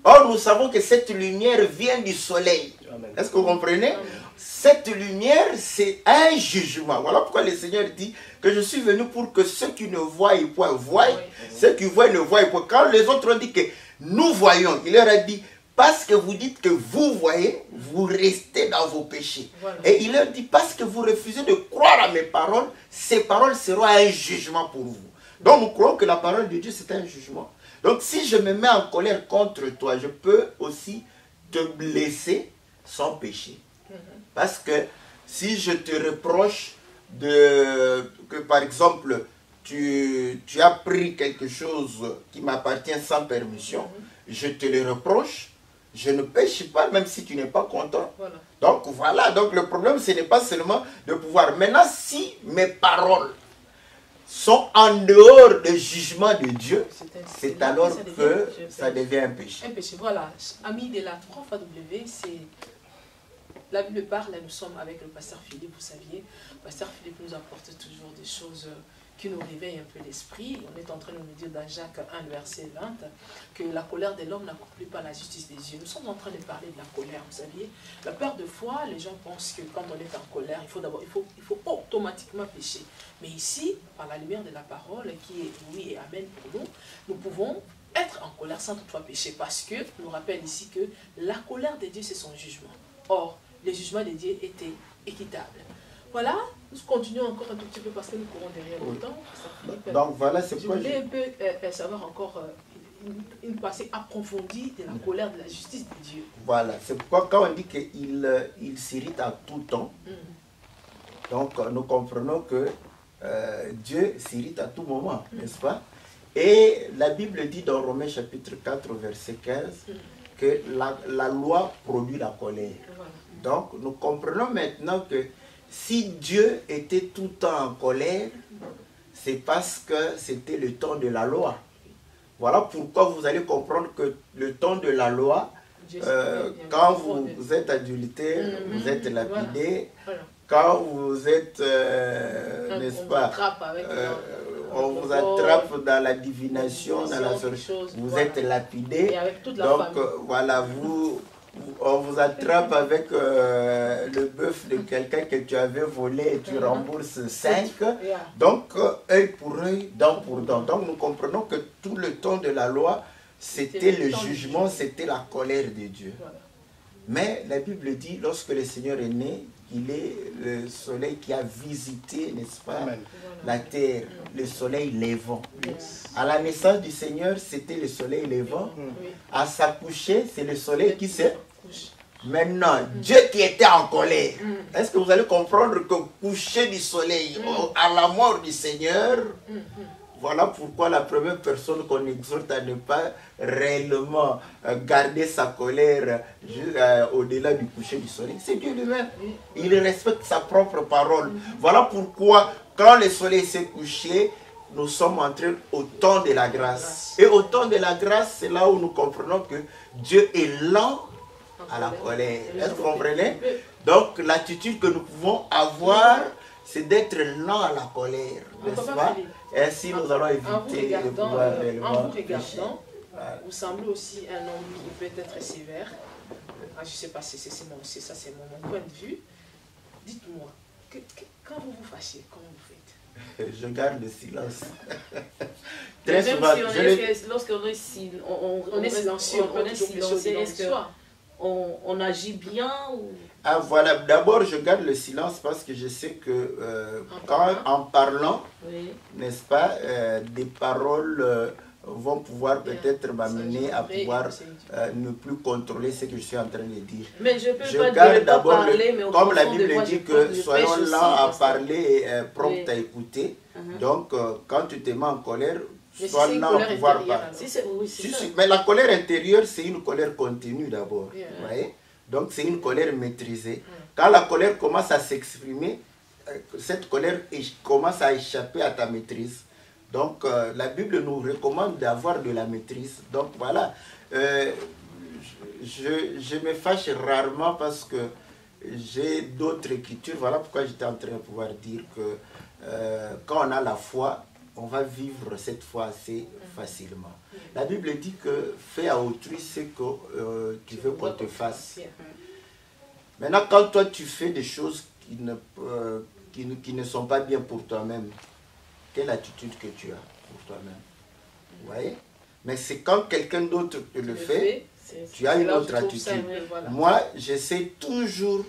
Or, nous savons que cette lumière vient du soleil. Est-ce que vous comprenez? Cette lumière, c'est un jugement. Voilà pourquoi le Seigneur dit que je suis venu pour que ceux qui ne voient point voient, ceux qui voient ne voient point. Quand les autres ont dit que nous voyons, il leur a dit, parce que vous dites que vous voyez, vous restez dans vos péchés. Et il leur dit, parce que vous refusez de croire à mes paroles, ces paroles seront un jugement pour vous. Donc nous croyons que la parole de Dieu, c'est un jugement. Donc si je me mets en colère contre toi, je peux aussi te blesser sans péché. Parce que si je te reproche que par exemple, tu as pris quelque chose qui m'appartient sans permission, je te le reproche, je ne pêche pas même si tu n'es pas content. Voilà. Donc voilà, donc le problème ce n'est pas seulement de pouvoir. Maintenant, si mes paroles sont en dehors du jugement de Dieu, c'est alors que ça devient un péché. Un péché, voilà. Amis de la 3FW, c'est... La Bible parle, nous sommes avec le pasteur Philippe, vous saviez. Le pasteur Philippe nous apporte toujours des choses qui nous réveillent un peu l'esprit. On est en train de nous dire dans Jacques 1, verset 20, que la colère de l'homme n'accomplit pas la justice des dieux. Nous sommes en train de parler de la colère, vous saviez. La peur de foi, les gens pensent que quand on est en colère, il faut automatiquement pécher. Mais ici, par la lumière de la parole, qui est oui et amen pour nous, nous pouvons être en colère sans toutefois pécher. Parce que, nous rappelle ici que la colère de Dieu, c'est son jugement. Or, le jugement de Dieu était équitable. Voilà, nous continuons encore un tout petit peu parce que nous courons derrière le temps. Donc voilà, c'est je quoi voulais un peu savoir encore une pensée approfondie de la colère de la justice de Dieu. Voilà, c'est pourquoi quand on dit qu'il s'irrite à tout temps, donc nous comprenons que Dieu s'irrite à tout moment, n'est-ce pas? Et la Bible dit dans Romains chapitre 4, verset 15, que la loi produit la colère. Voilà. Donc, nous comprenons maintenant que si Dieu était tout le temps en colère, c'est parce que c'était le temps de la loi. Voilà pourquoi vous allez comprendre que le temps de la loi, quand vous êtes adultère, vous êtes lapidé. Voilà. Quand vous êtes, n'est-ce pas, on vous attrape dans la divination, dans la sorcellerie, vous êtes lapidé. Donc, voilà, on vous attrape avec le bœuf de quelqu'un que tu avais volé et tu rembourses 5. Donc, œil pour œil, dent pour dent. Donc, nous comprenons que tout le temps de la loi, c'était le jugement, c'était la colère de Dieu. Mais la Bible dit, lorsque le Seigneur est né, il est le soleil qui a visité, n'est-ce pas, la terre, le soleil levant. À la naissance du Seigneur, c'était le soleil levant. À sa couchée, c'est le soleil qui se... Maintenant, Dieu qui était en colère, est-ce que vous allez comprendre que coucher du soleil à la mort du Seigneur, voilà pourquoi la première personne qu'on exhorte à ne pas réellement garder sa colère au-delà du coucher du soleil, c'est Dieu lui-même. Il respecte sa propre parole. Voilà pourquoi quand le soleil s'est couché, nous sommes entrés au temps de la grâce. Et au temps de la grâce, c'est là où nous comprenons que Dieu est lent à la colère. Est-ce que vous comprenez? Donc l'attitude que nous pouvons avoir, c'est d'être lent à la colère, n'est-ce pas? Ainsi, nous allons éviter de pouvoir réellement en vous regardant, vous semblez aussi un homme qui peut être sévère. Je ne sais pas si c'est mon point de vue. Dites-moi, quand vous vous fâchez, comment vous faites? Je garde le silence. Très souvent, lorsqu'on est silencieux, est-ce qu'on agit bien ou... Ah voilà, d'abord je garde le silence parce que je sais que en parlant, n'est-ce pas, des paroles vont pouvoir peut-être m'amener à pouvoir ne plus contrôler ce que je suis en train de dire. Mais je peux pas garde d'abord, comme la Bible dit que soyons lents à parler et prompts à écouter. Donc quand tu te mets en colère, sois lent à pouvoir parler. Mais la colère intérieure, c'est une colère continue d'abord. Vous voyez? Donc c'est une colère maîtrisée. Quand la colère commence à s'exprimer, cette colère commence à échapper à ta maîtrise. Donc la Bible nous recommande d'avoir de la maîtrise. Donc voilà, je me fâche rarement parce que j'ai d'autres écritures. Voilà pourquoi j'étais en train de pouvoir dire que quand on a la foi, on va vivre cette foi assez facilement. La Bible dit que fais à autrui ce que tu veux qu'on te fasse. Maintenant, quand toi tu fais des choses qui ne sont pas bien pour toi-même, quelle attitude que tu as pour toi-même? Vous voyez? Mais c'est quand quelqu'un d'autre te le fait, tu as une autre attitude. Moi, j'essaie toujours,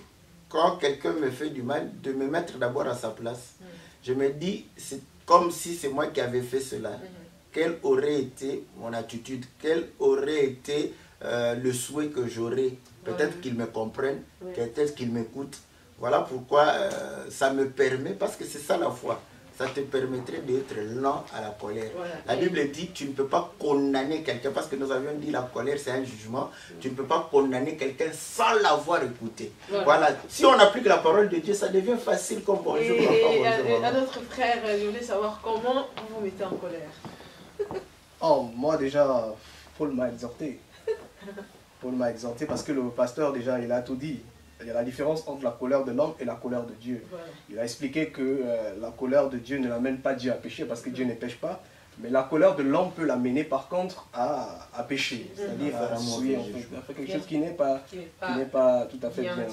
quand quelqu'un me fait du mal, de me mettre d'abord à sa place. Je me dis, c'est comme si c'est moi qui avais fait cela. Quelle aurait été mon attitude? Quel aurait été le souhait que j'aurais? Peut-être qu'ils me comprennent, peut-être qu'ils m'écoutent. Voilà pourquoi ça me permet, parce que c'est ça la foi. ça te permettrait d'être lent à la colère. Voilà. La Bible dit tu ne peux pas condamner quelqu'un, parce que nous avions dit la colère c'est un jugement, tu ne peux pas condamner quelqu'un sans l'avoir écouté. Voilà. Si on applique la parole de Dieu, ça devient facile comme bonjour. Et à notre frère, je voulais savoir comment vous vous mettez en colère. Oh, moi déjà, Paul m'a exhorté. Paul m'a exhorté parce que le pasteur déjà, il a tout dit. Il y a la différence entre la colère de l'homme et la colère de Dieu. Voilà. Il a expliqué que la colère de Dieu ne l'amène pas Dieu à pécher parce que Dieu ne pêche pas. Mais la colère de l'homme peut l'amener par contre à pécher. C'est-à-dire à faire quelque chose qui n'est pas tout à fait bien.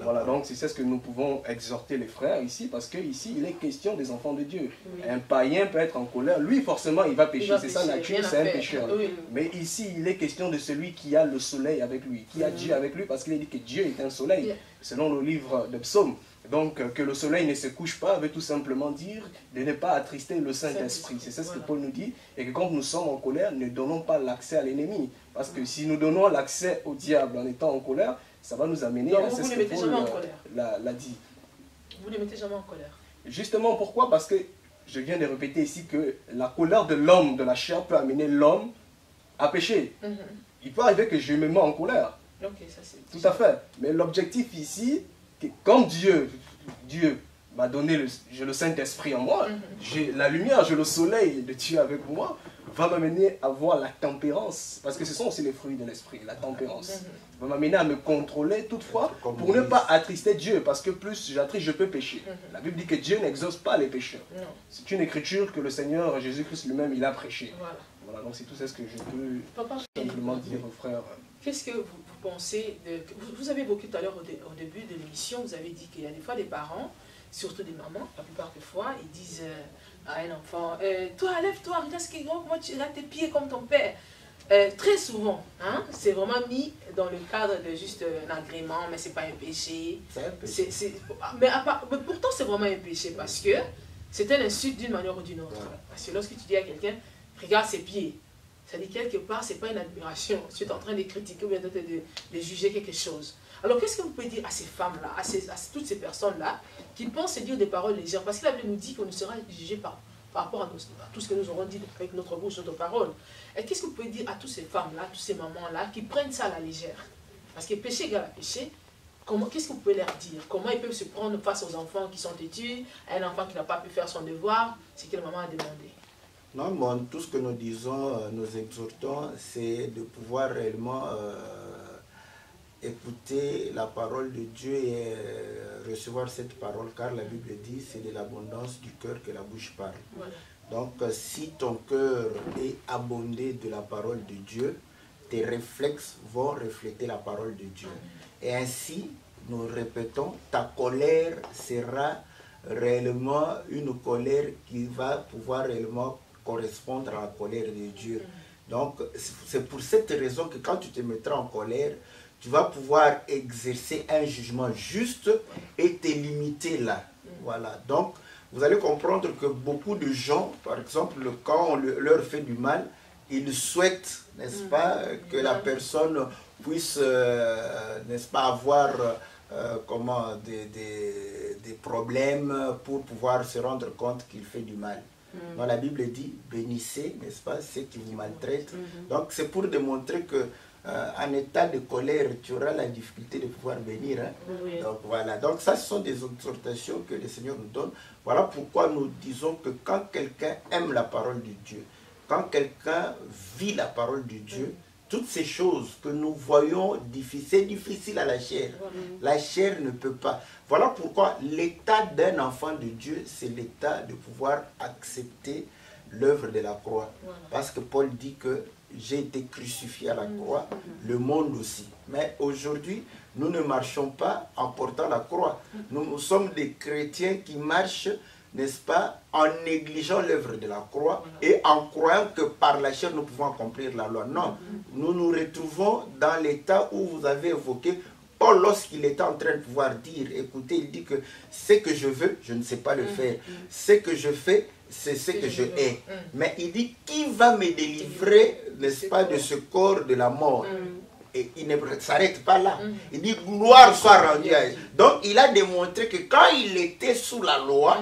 Voilà, donc c'est ce que nous pouvons exhorter les frères ici, parce qu'ici il est question des enfants de Dieu. Un païen peut être en colère, lui forcément il va pécher, c'est sa nature, c'est un pécheur. Mais ici il est question de celui qui a le soleil avec lui, qui a Dieu avec lui, parce qu'il dit que Dieu est un soleil, selon le livre de Psaume. Donc, que le soleil ne se couche pas veut tout simplement dire de ne pas attrister le Saint-Esprit. C'est ce que Paul nous dit. Et que quand nous sommes en colère, ne donnons pas l'accès à l'ennemi. Parce que si nous donnons l'accès au diable en étant en colère, ça va nous amener à ce que Paul l'a dit. Vous ne les mettez jamais en colère. Justement, pourquoi? Parce que je viens de répéter ici que la colère de l'homme, de la chair, peut amener l'homme à pécher. Il peut arriver que je me mets en colère. Tout à fait. Mais l'objectif ici, que comme Dieu m'a donné le Saint-Esprit en moi, j'ai la lumière, j'ai le soleil de Dieu avec moi, va m'amener à voir la tempérance, parce que ce sont aussi les fruits de l'esprit, la tempérance. Va m'amener à me contrôler toutefois pour ne pas attrister Dieu, parce que plus j'attriste, je peux pécher. La Bible dit que Dieu n'exauce pas les pécheurs. C'est une écriture que le Seigneur Jésus-Christ lui-même, il a prêché. Voilà, donc c'est tout ça ce que je peux simplement dire aux frères. Qu'est-ce que vous pensez vous avez évoqué tout à l'heure au début de l'émission, vous avez dit qu'il y a des fois des parents, surtout des mamans, la plupart des fois, ils disent à un enfant, toi lève-toi, regarde ce qui est grand, comment tu as tes pieds comme ton père. Très souvent, hein, c'est vraiment mis dans le cadre de juste un agrément, mais c'est pas un péché. C'est un péché. Mais pourtant c'est vraiment un péché parce que c'est un insulte d'une manière ou d'une autre. Parce que lorsque tu dis à quelqu'un, regarde ses pieds, ça dit quelque part, ce n'est pas une admiration. Tu es en train de critiquer ou bien de juger quelque chose. Alors, qu'est-ce que vous pouvez dire à ces femmes-là, à toutes ces personnes-là, qui pensent se dire des paroles légères? Parce que la Bible nous dit qu'on ne sera jugé par rapport à tout ce que nous aurons dit avec notre bouche, notre parole. Et qu'est-ce que vous pouvez dire à toutes ces femmes-là, toutes ces mamans-là, qui prennent ça à la légère? Parce que péché égale à péché. Qu'est-ce que vous pouvez leur dire? Comment ils peuvent se prendre face aux enfants qui sont têtus, à un enfant qui n'a pas pu faire son devoir, ce que la maman a demandé? Non, bon, tout ce que nous disons, nous exhortons, c'est de pouvoir réellement écouter la parole de Dieu et recevoir cette parole, car la Bible dit c'est de l'abondance du cœur que la bouche parle. Voilà. Donc, si ton cœur est abondé de la parole de Dieu, tes réflexes vont refléter la parole de Dieu. Et ainsi, nous répétons, ta colère sera réellement une colère qui va pouvoir réellement correspondre à la colère de Dieu. Donc, c'est pour cette raison que quand tu te mettras en colère, tu vas pouvoir exercer un jugement juste et te limiter là. Voilà. Donc, vous allez comprendre que beaucoup de gens, par exemple, quand on leur fait du mal, ils souhaitent, n'est-ce pas, que la personne puisse, n'est-ce pas, avoir des problèmes pour pouvoir se rendre compte qu'il fait du mal. Donc la Bible dit, bénissez, n'est-ce pas, ceux qui vous maltraitent. Donc c'est pour démontrer que en état de colère, tu auras la difficulté de pouvoir bénir. Hein? Oui. Donc voilà, donc ça ce sont des exhortations que le Seigneur nous donne. Voilà pourquoi nous disons que quand quelqu'un aime la parole de Dieu, quand quelqu'un vit la parole de Dieu, toutes ces choses que nous voyons c'est difficile à la chair. La chair ne peut pas. Voilà pourquoi l'état d'un enfant de Dieu, c'est l'état de pouvoir accepter l'œuvre de la croix. Parce que Paul dit que j'ai été crucifié à la croix, le monde aussi. Mais aujourd'hui, nous ne marchons pas en portant la croix. Nous sommes des chrétiens qui marchent, n'est-ce pas, en négligeant l'œuvre de la croix et en croyant que par la chair nous pouvons accomplir la loi. Non, nous nous retrouvons dans l'état où vous avez évoqué Paul, lorsqu'il était en train de pouvoir dire, écoutez, il dit que ce que je veux, je ne sais pas le faire. Ce que je fais, c'est ce que je hais. Mais il dit, qui va me délivrer, n'est-ce pas, de ce corps de la mort? Et il ne s'arrête pas là. Il dit gloire soit rendue à Dieu. Donc il a démontré que quand il était sous la loi,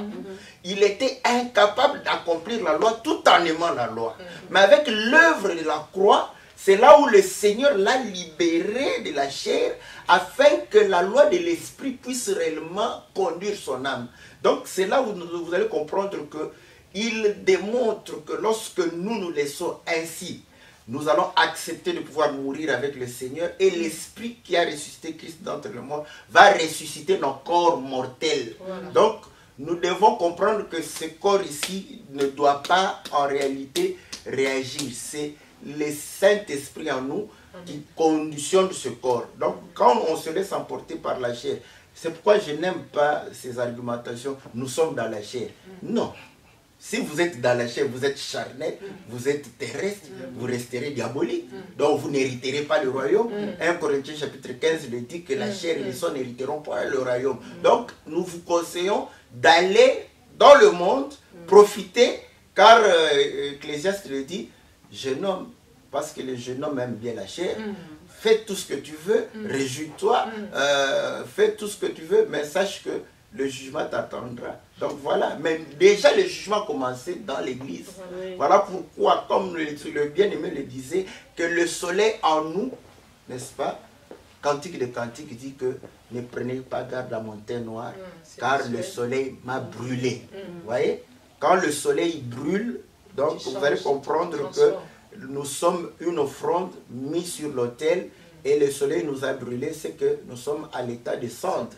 il était incapable d'accomplir la loi tout en aimant la loi. Mais avec l'œuvre de la croix, c'est là où le Seigneur l'a libéré de la chair afin que la loi de l'esprit puisse réellement conduire son âme. Donc c'est là où vous allez comprendre qu'il démontre que lorsque nous nous laissons ainsi, nous allons accepter de pouvoir mourir avec le Seigneur et l'Esprit qui a ressuscité Christ d'entre les morts va ressusciter nos corps mortels. Voilà. Donc, nous devons comprendre que ce corps ici ne doit pas en réalité réagir. C'est le Saint-Esprit en nous qui conditionne ce corps. Donc, quand on se laisse emporter par la chair, c'est pourquoi je n'aime pas ces argumentations. Nous sommes dans la chair. Non. Si vous êtes dans la chair, vous êtes charnel, vous êtes terrestre, vous resterez diabolique. Donc vous n'hériterez pas le royaume. 1 Corinthiens chapitre 15 le dit que la chair et le sang n'hériteront pas le royaume. Donc nous vous conseillons d'aller dans le monde, profiter, car Ecclésiaste le dit, jeune homme, parce que le jeune homme aime bien la chair, fais tout ce que tu veux, réjouis-toi, fais tout ce que tu veux, mais sache que le jugement t'attendra. Donc voilà, mais déjà le jugement a commencé dans l'église. Voilà pourquoi, comme le bien-aimé le disait, que le soleil en nous, n'est-ce pas, Cantique de Cantique dit que ne prenez pas garde à mon teint noir, car le soleil m'a brûlé. Vous voyez, quand le soleil brûle, donc vous allez comprendre que nous sommes une offrande mise sur l'autel et le soleil nous a brûlé, c'est que nous sommes à l'état de cendre.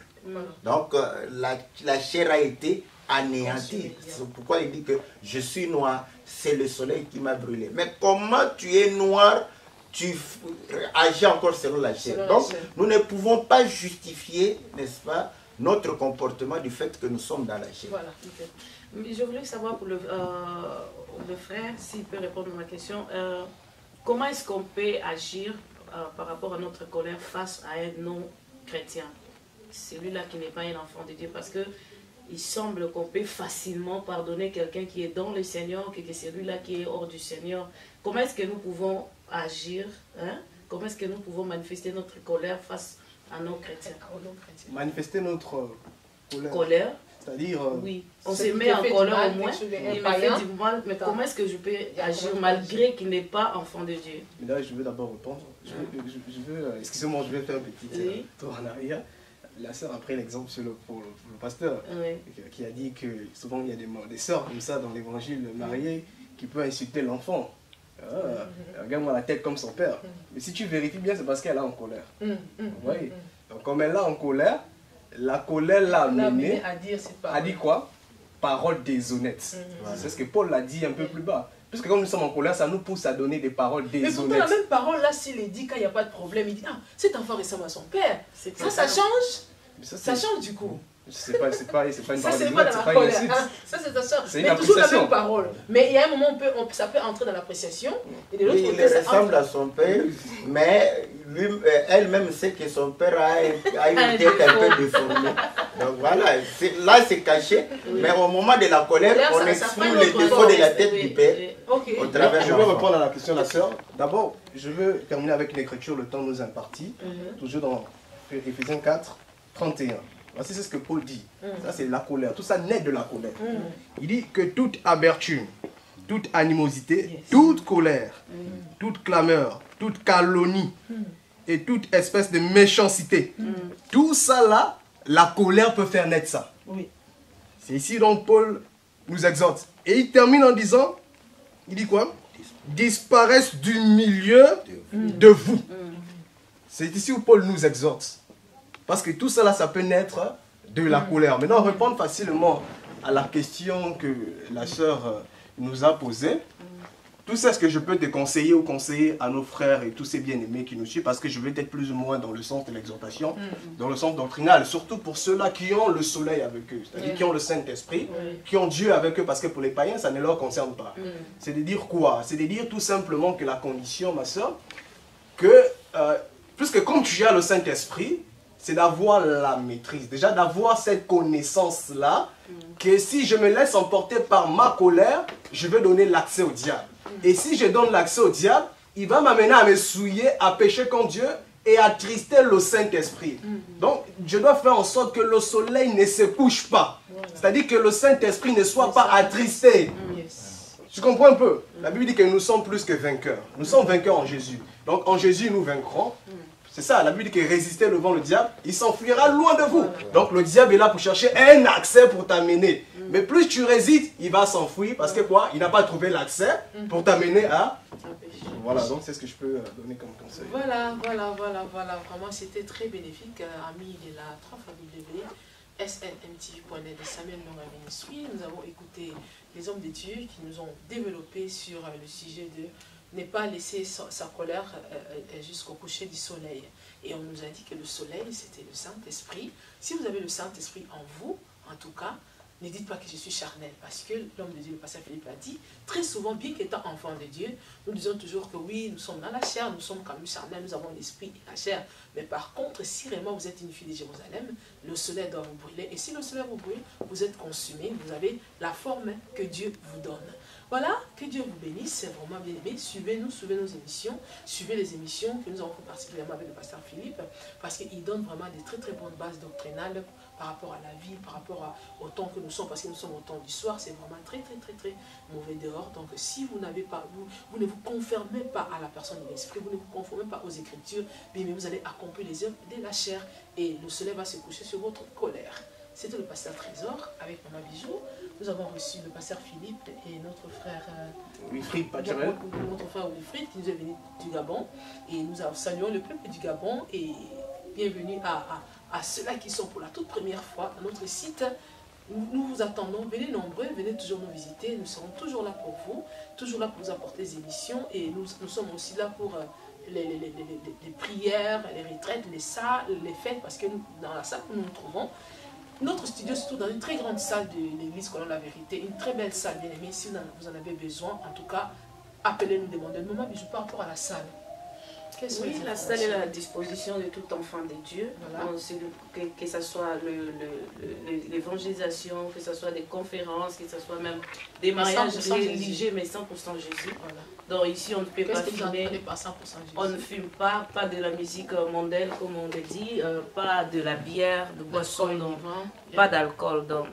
Donc la chair a été anéantie. C'est pourquoi il dit que je suis noir, c'est le soleil qui m'a brûlé. Mais comment tu es noir, tu agis encore selon la chair. Donc nous ne pouvons pas justifier, n'est-ce pas, notre comportement du fait que nous sommes dans la chair. Voilà. Je voulais savoir pour le frère, s'il peut répondre à ma question, comment est-ce qu'on peut agir par rapport à notre colère face à un non-chrétien, celui-là qui n'est pas un enfant de Dieu, parce que il semble qu'on peut facilement pardonner quelqu'un qui est dans le Seigneur que celui-là qui est hors du Seigneur. Comment est-ce que nous pouvons agir, hein? Comment est-ce que nous pouvons manifester notre colère face à nos chrétiens? Manifester notre colère. C'est-à-dire... oui, on se met en colère au moins, il me fait du mal, mais comment est-ce que je peux agir malgré qu'il n'est pas enfant de Dieu? Mais là, je veux d'abord répondre. Excusez-moi, je vais faire un petit tour en arrière. La sœur a pris l'exemple pour le pasteur, qui a dit que souvent il y a des sœurs comme ça dans l'évangile mariées qui peuvent insulter l'enfant. Regarde-moi la tête comme son père. Mais si tu vérifies bien, c'est parce qu'elle est en colère. Vous voyez? Donc comme elle est en colère, la colère l'a amenée à dire quoi? Paroles déshonnêtes. C'est ce que Paul l'a dit un peu plus bas. Puisque quand nous sommes en colère, ça nous pousse à donner des paroles déshonnêtes. Mais pourtant, la même parole, là, s'il est dit, quand il n'y a pas de problème, il dit, ah, cet enfant ressemble à son père. Ça change. Ça change du coup. C'est pas une parole déshonnête, c'est pas une insulte. Ça, c'est mais toujours la même parole. Mais il y a un moment, ça peut entrer dans l'appréciation. Et de l'autre côté, il ressemble à son père, mais elle-même sait que son père a une tête un peu déformée. Donc voilà, là c'est caché, mais au moment de la colère, on exprime les défauts de la tête du père. Au travers je vais répondre à la question de la sœur. D'abord, je veux terminer avec une écriture, le temps nous imparti, toujours dans Éphésiens 4, 31. Voici ce que Paul dit. Ça, c'est la colère. Tout ça naît de la colère. Il dit que toute amertume, toute animosité, toute colère, toute clameur, toute calomnie et toute espèce de méchanceté, tout ça là, la colère peut faire naître ça. C'est ici donc Paul nous exhorte. Et il termine en disant, il dit quoi? Disparaissent du milieu de vous. C'est ici où Paul nous exhorte. Parce que tout cela, ça peut naître de la colère. Maintenant, répondre facilement à la question que la sœur nous a posée. Tout ça, ce que je peux te conseiller ou conseiller à nos frères et tous ces bien-aimés qui nous suivent, parce que je vais être plus ou moins dans le sens de l'exhortation, dans le sens doctrinal, surtout pour ceux-là qui ont le soleil avec eux, c'est-à-dire qui ont le Saint-Esprit, qui ont Dieu avec eux, parce que pour les païens, ça ne leur concerne pas. C'est de dire quoi? C'est de dire tout simplement que la condition, ma soeur, que, puisque comme tu as le Saint-Esprit, c'est d'avoir la maîtrise, déjà d'avoir cette connaissance-là, que si je me laisse emporter par ma colère, je vais donner l'accès au diable. Et si je donne l'accès au diable, il va m'amener à me souiller, à pécher contre Dieu, et attrister le Saint-Esprit. Donc, je dois faire en sorte que le soleil ne se couche pas. C'est-à-dire que le Saint-Esprit ne soit pas attristé. Tu comprends un peu? La Bible dit que nous sommes plus que vainqueurs. Nous sommes vainqueurs en Jésus. Donc, en Jésus, nous vaincrons. C'est ça, la Bible dit que résister devant le diable, il s'enfuira loin de vous. Donc, le diable est là pour chercher un accès pour t'amener. Mais plus tu résistes, il va s'enfuir parce que quoi? Il n'a pas trouvé l'accès pour t'amener à... Voilà, donc c'est ce que je peux donner comme conseil. Voilà. Vraiment, c'était très bénéfique, amis de la www.snmtv.net de Samuel Nonga Ministry. Nous avons écouté les hommes de Dieu qui nous ont développé sur le sujet de ne pas laisser sa colère jusqu'au coucher du soleil. Et on nous a dit que le soleil, c'était le Saint-Esprit. Si vous avez le Saint-Esprit en vous, en tout cas, ne dites pas que je suis charnel, parce que l'homme de Dieu, le pasteur Philippe, l'a dit, très souvent, bien qu'étant enfant de Dieu, nous disons toujours que oui, nous sommes dans la chair, nous sommes quand même charnels, nous avons l'esprit et la chair. Mais par contre, si vraiment vous êtes une fille de Jérusalem, le soleil doit vous brûler. Et si le soleil vous brûle, vous êtes consumé, vous avez la forme que Dieu vous donne. Voilà, que Dieu vous bénisse, c'est vraiment bien aimé. Suivez-nous, suivez nos émissions, suivez les émissions que nous avons fait particulièrement avec le pasteur Philippe, parce qu'il donne vraiment des très très bonnes bases doctrinales par rapport à la vie, par rapport au temps que nous sommes, parce que nous sommes au temps du soir, c'est vraiment très mauvais dehors. Donc si vous n'avez pas, vous ne vous conformez pas à la personne de l'esprit, vous ne vous conformez pas aux Écritures, bien mais vous allez accomplir les œuvres de la chair et le soleil va se coucher sur votre colère. C'était le pasteur Trésor avec Maman Bijou. Nous avons reçu le pasteur Philippe et notre frère Wilfried Pachamel. Notre frère Wilfried qui nous est venu du Gabon. Et nous saluons le peuple du Gabon et bienvenue à ceux-là qui sont pour la toute première fois à notre site. Nous vous attendons, venez nombreux, venez toujours nous visiter. Nous serons toujours là pour vous, toujours là pour vous apporter des émissions. Et nous sommes aussi là pour les prières, les retraites, les salles, les fêtes, parce que dans la salle où nous nous trouvons, notre studio se trouve dans une très grande salle de l'église Colonne La Vérité, une très belle salle, bien aimée. Si vous en avez besoin, en tout cas, appelez-nous, demandez. Maman Bijou, par rapport à la salle. Oui, la salle est à la disposition de tout enfant de Dieu. Voilà. Que ce soit l'évangélisation, que ce soit des conférences, que ce soit même des mariages religieux, mais 100% Jésus. Voilà. Donc ici, on ne peut pas filmer. On ne filme pas de la musique mondaine, comme on le dit, pas de la bière, de boisson, pas d'alcool. Donc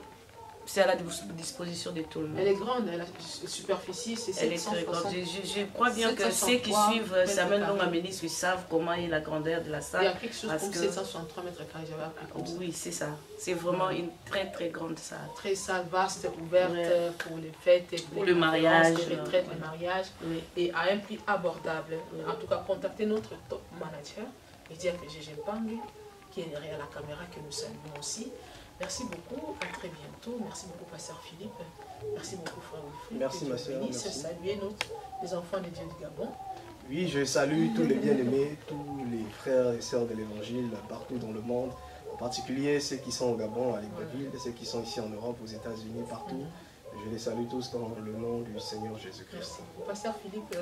c'est à la disposition de tout le monde. Elle est grande, la superficie, c'est 700. Elle est très grande. Je crois bien que ceux qui suivent Samuel Nonga Ministry savent comment est la grandeur de la salle. Il y a quelque chose comme 763 mètres carrés, j'avais appris comme ça. Oui, c'est ça. C'est vraiment une très grande salle. Très salle, vaste, ouverte pour les fêtes, pour le mariage, les retraites, les mariages, et à un prix abordable. En tout cas, contactez notre top manager et dire que Gégé Mpang, qui est derrière la caméra, que nous saluons aussi. Merci beaucoup, à très bientôt. Merci beaucoup, pasteur Philippe. Merci beaucoup, frère Wilfried. Merci, ma soeur. Merci. Saluer les enfants de Dieu du Gabon. Oui, je salue tous les bien-aimés, tous les frères et sœurs de l'Évangile partout dans le monde, en particulier ceux qui sont au Gabon, à Libreville, ceux qui sont ici en Europe, aux États-Unis, partout. Je les salue tous dans le nom du Seigneur Jésus-Christ. Pasteur Philippe.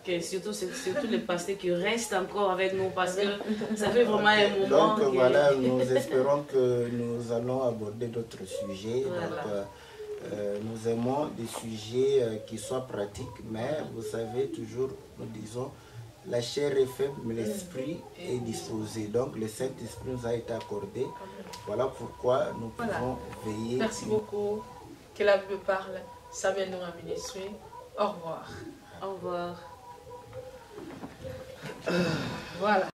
Okay, surtout les pasteurs qui restent encore avec nous parce que ça fait vraiment un moment. Donc voilà, nous espérons que nous allons aborder d'autres sujets. Voilà. Donc, nous aimons des sujets qui soient pratiques, mais vous savez, toujours nous disons, la chair est faible, mais l'esprit est disposé. Donc le Saint-Esprit nous a été accordé. Voilà pourquoi nous pouvons veiller. Merci beaucoup. Que la Bible parle. Samuel Nonga Ministry. Au revoir. Au revoir. Voilà.